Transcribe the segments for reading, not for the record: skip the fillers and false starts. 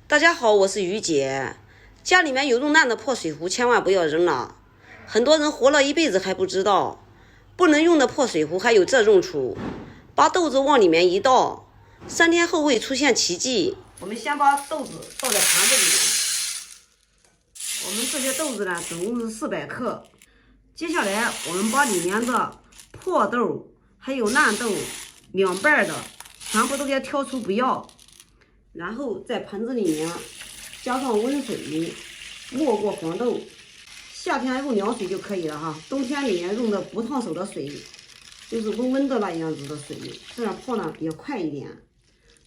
大家好，我是于姐。家里面有用烂的破水壶，千万不要扔了。很多人活了一辈子还不知道，不能用的破水壶还有这用处。把豆子往里面一倒，3天后会出现奇迹。我们先把豆子倒在盘子里面。我们这些豆子呢，总共是400克。接下来我们把里面的破豆还有烂豆两半的全部都给它挑出不要。然后在盆子里面加上温水，没过黄豆。夏天用凉水就可以了哈，冬天里面用的不烫手的水，就是温温的那样子的水，这样泡呢也快一点。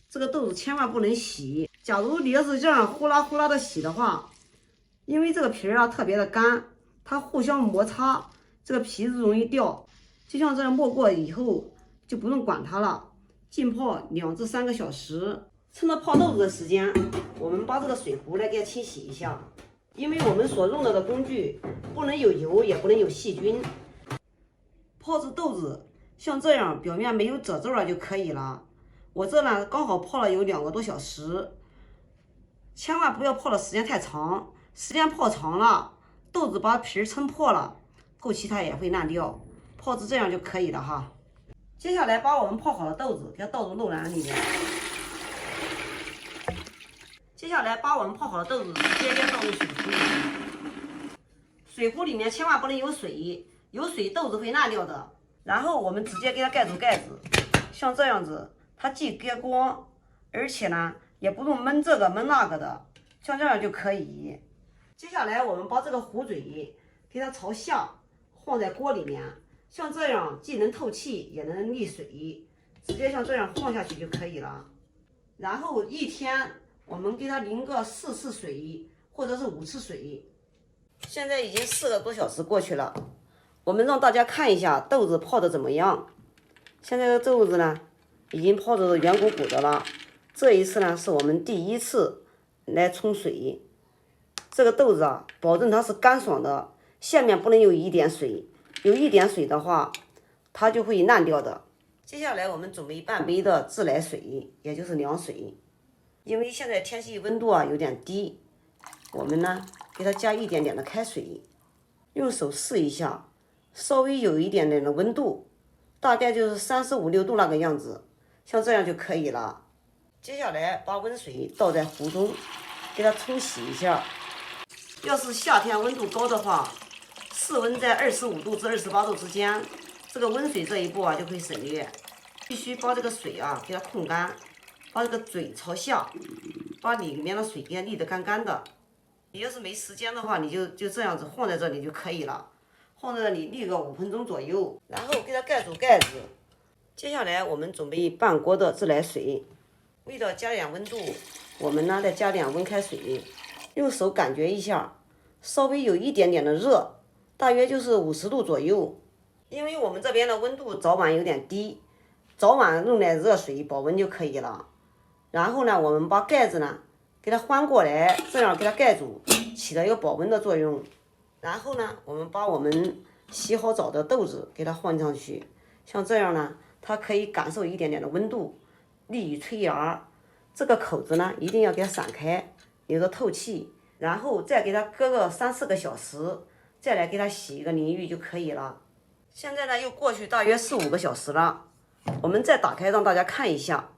这个豆子千万不能洗，假如你要是这样呼啦呼啦的洗的话，因为这个皮啊特别的干，它互相摩擦，这个皮子容易掉。就像这样没过以后，就不用管它了，浸泡2至3个小时。趁着泡豆子的时间，我们把这个水壶来给它清洗一下，因为我们所用到的工具不能有油，也不能有细菌。泡制豆子像这样表面没有褶皱了就可以了。我这呢刚好泡了有2个多小时，千万不要泡的时间太长，时间泡长了，豆子把皮撑破了，后期它也会烂掉。泡制这样就可以了哈。接下来把我们泡好的豆子给它倒入漏篮里面。接下来把我们泡好的豆子直接倒入水壶里面。水壶里面千万不能有水，有水豆子会烂掉的。然后我们直接给它盖住盖子，像这样子，它既隔光，而且呢也不用焖这个焖那个的，像这样就可以。接下来我们把这个壶嘴给它朝下放在锅里面，像这样既能透气也能沥水，直接像这样放下去就可以了。然后一天我们给它淋个4次水，或者是5次水。现在已经4个多小时过去了，我们让大家看一下豆子泡的怎么样。现在的豆子呢，已经泡的圆鼓鼓的了。这一次呢，是我们第1次来冲水。这个豆子啊，保证它是干爽的，下面不能有一点水，有一点水的话，它就会烂掉的。接下来我们准备半杯的自来水，也就是凉水。因为现在天气温度啊有点低，我们呢给它加一点点的开水，用手试一下，稍微有一点点的温度，大概就是35、6度那个样子，像这样就可以了。接下来把温水倒在壶中，给它冲洗一下。要是夏天温度高的话，室温在25度至28度之间，这个温水这一步啊就会省略。必须把这个水啊给它控干。把这个嘴朝下，把里面的水给它沥得干干的。你要是没时间的话，你就这样子放在这里就可以了，放在这里沥个5分钟左右，然后给它盖住盖子。接下来我们准备半锅的自来水，为了加点温度，我们呢再加点温开水，用手感觉一下，稍微有一点点的热，大约就是50度左右。因为我们这边的温度早晚有点低，早晚用点热水保温就可以了。然后呢，我们把盖子呢给它翻过来，这样给它盖住，起到一个保温的作用。然后呢，我们把我们洗好澡的豆子给它放上去，像这样呢，它可以感受一点点的温度，利于催芽。这个口子呢，一定要给它散开，留着透气。然后再给它搁个3、4个小时，再来给它洗一个淋浴就可以了。现在呢，又过去大约4、5个小时了，我们再打开让大家看一下。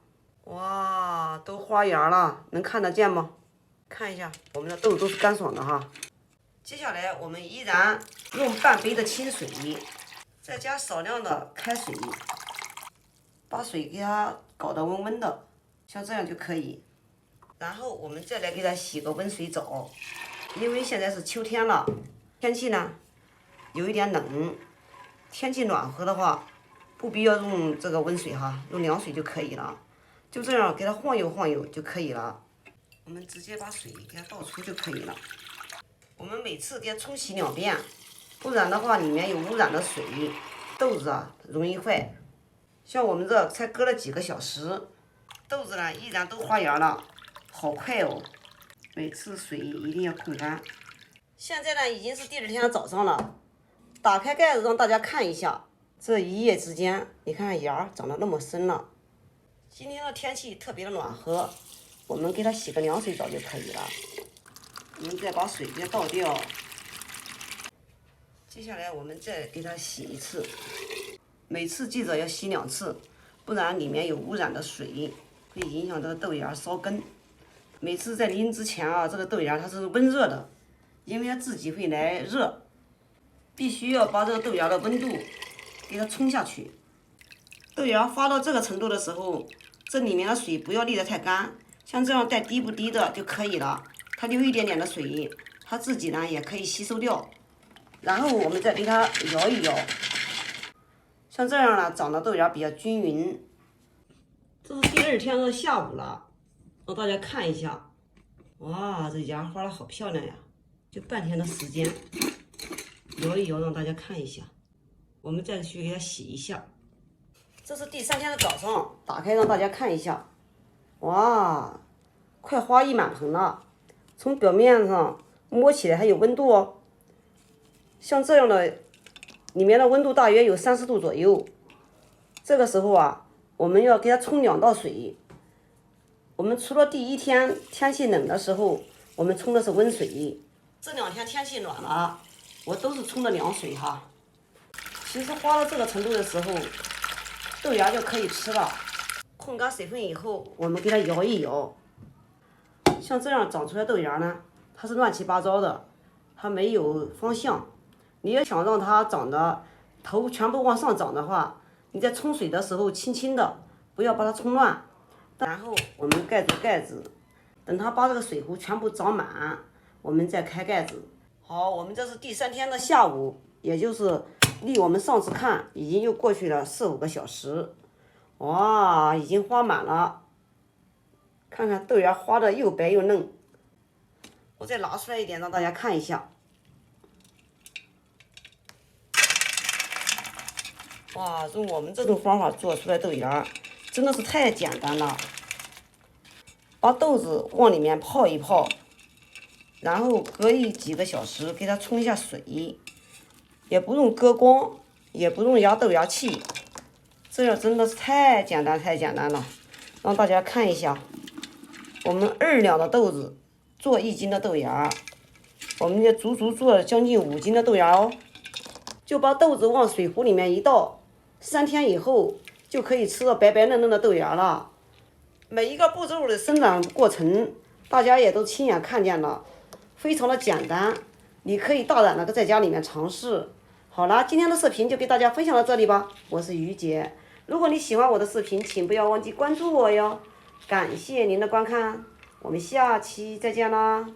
哇，都花芽了，能看得见吗？看一下，我们的豆都是干爽的哈。接下来我们依然用半杯的清水，再加少量的开水，把水给它搞得温温的，像这样就可以。然后我们再来给它洗个温水澡，因为现在是秋天了，天气呢有一点冷，天气暖和的话，不必要用这个温水哈，用凉水就可以了。就这样给它晃悠晃悠就可以了。我们直接把水给它倒出就可以了。我们每次给它冲洗2遍，不然的话里面有污染的水，豆子啊容易坏。像我们这才搁了几个小时，豆子呢依然都花芽了，好快哦。每次水一定要控干。现在呢已经是第2天早上了，打开盖子让大家看一下，这一夜之间，你看芽长得那么深了。今天的天气特别的暖和，我们给它洗个凉水澡就可以了。我们再把水给它倒掉。接下来我们再给它洗一次，每次记着要洗2次，不然里面有污染的水会影响这个豆芽烧根。每次在淋之前啊，这个豆芽它是温热的，因为它自己会来热，必须要把这个豆芽的温度给它冲下去。豆芽发到这个程度的时候，这里面的水不要沥得太干，像这样带滴不滴的就可以了。它留一点点的水，它自己呢也可以吸收掉。然后我们再给它摇一摇，像这样呢长的豆芽比较均匀。这是第2天的下午了，让大家看一下。哇，这芽花的好漂亮呀！就半天的时间，摇一摇让大家看一下。我们再去给它洗一下。这是第3天的早上，打开让大家看一下。哇，快花溢满盆了，从表面上摸起来还有温度哦。像这样的，里面的温度大约有30度左右。这个时候啊，我们要给它冲2道水。我们除了第1天天气冷的时候，我们冲的是温水。这2天天气暖了，我都是冲的凉水哈。其实花到这个程度的时候，豆芽就可以吃了。控干水分以后，我们给它摇一摇。像这样长出来豆芽呢，它是乱七八糟的，它没有方向。你要想让它长得头全部往上长的话，你在冲水的时候轻轻的，不要把它冲乱。然后我们盖住盖子，等它把这个水壶全部长满，我们再开盖子。好，我们这是第3天的下午，也就是离我们上次看已经又过去了4、5个小时。哇，已经花满了，看看豆芽花的又白又嫩。我再拿出来一点让大家看一下。哇，用我们这种方法做出来豆芽真的是太简单了。把豆子往里面泡一泡，然后隔几个小时给它冲一下水，也不用割光，也不用压豆芽器，这样真的是太简单了。让大家看一下，我们2两的豆子做1斤的豆芽，我们也足足做了将近5斤的豆芽哦。就把豆子往水壶里面一倒，3天以后就可以吃到白白嫩嫩的豆芽了。每一个步骤的生长过程，大家也都亲眼看见了，非常的简单，你可以大胆的在家里面尝试。好了，今天的视频就给大家分享到这里吧，我是于姐。如果你喜欢我的视频，请不要忘记关注我哟。感谢您的观看，我们下期再见啦。